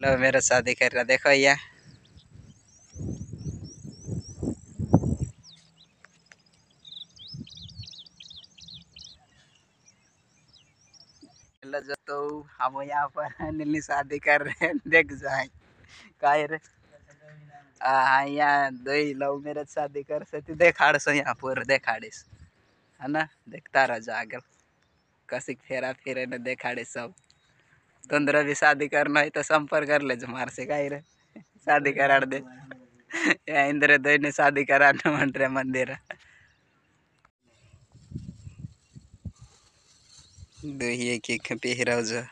लो मेरा शादी कर रहा देखो ये जो तो हम यहाँ पर नीली शादी कर रहे हैं देख जाए काय रे हाँ यहाँ दो ही लव मैरिज शादी कर से देखाड़ सो यहाँ पर देखाड़ीस है ना देखता रह जा आगे कसी फेरा फिरे ने देखाड़े सब तुंदरा भी शादी करना है तो संपर्क कर ले जो मार से काय रे शादी करा दे या इंद्र दो ने शादी कराने मन रे मंदिर दो ही एक पहरा जो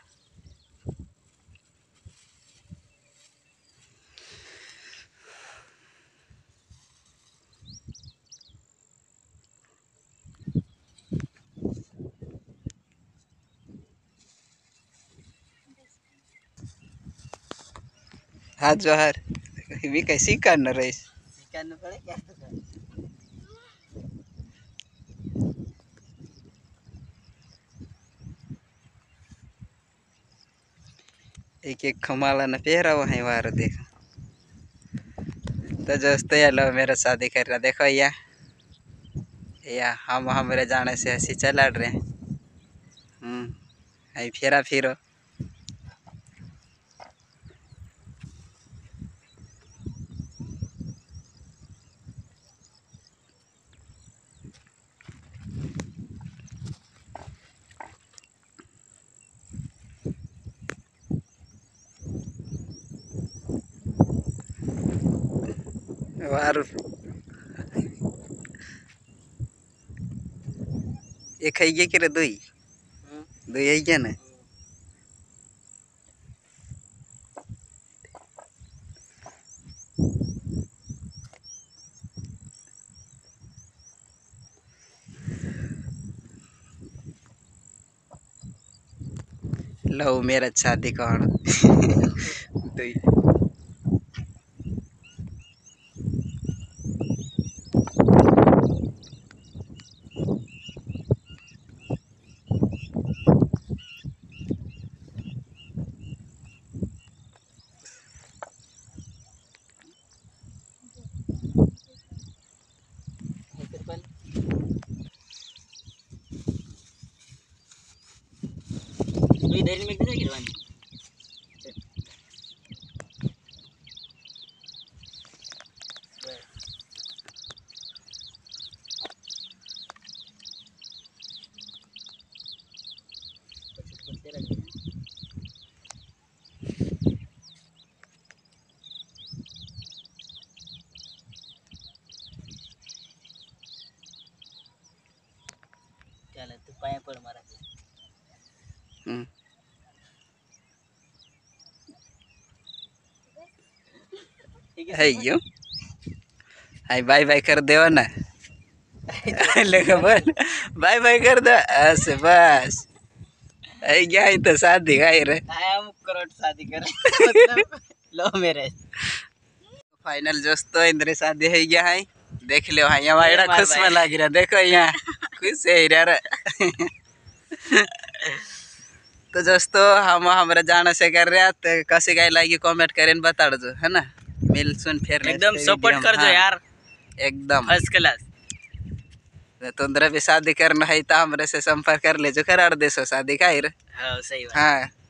हाँ जोहर भी कैसी करना रही करना पड़ेगा एक एक खमाला न पहरा हुआ है वार देख तो दोस्तों ये लो मेरा शादी कर रहा देखो या हम हमारे जाने से ऐसी चला रहे हैं आई फेरा फिरो वार एक है कि रे दुई दुई है क्या ना लो मेरा शादी कौन दुई डेली में कितने गिरवानी चल तू पाया पड़ मारा है यो हाय बाय बाय कर देवा ना लेकिन बोल बाय बाय कर दो ऐसे बस आई क्या ही तो शादी गाई रे हम करोड़ शादी करे मतलब लो मेरे फाइनल दोस्तों इंद्र शादी है क्या है देख लो हाँ यहाँ वाइडा खुश में लग रहा देखो यहाँ खुश है यार तो दोस्तों हम हमारे जाने से कर रहे हैं तो कैसे गाय लागी कमेंट करें बता दो है ना मिल सुन फिर एकदम सपोर्ट कर दो यार एकदम फर्स्ट क्लास तुंदरा भी शादी करना है तो हमरे से संपर्क कर ले जो करा दे सो शादी का हाँ सही बात हाँ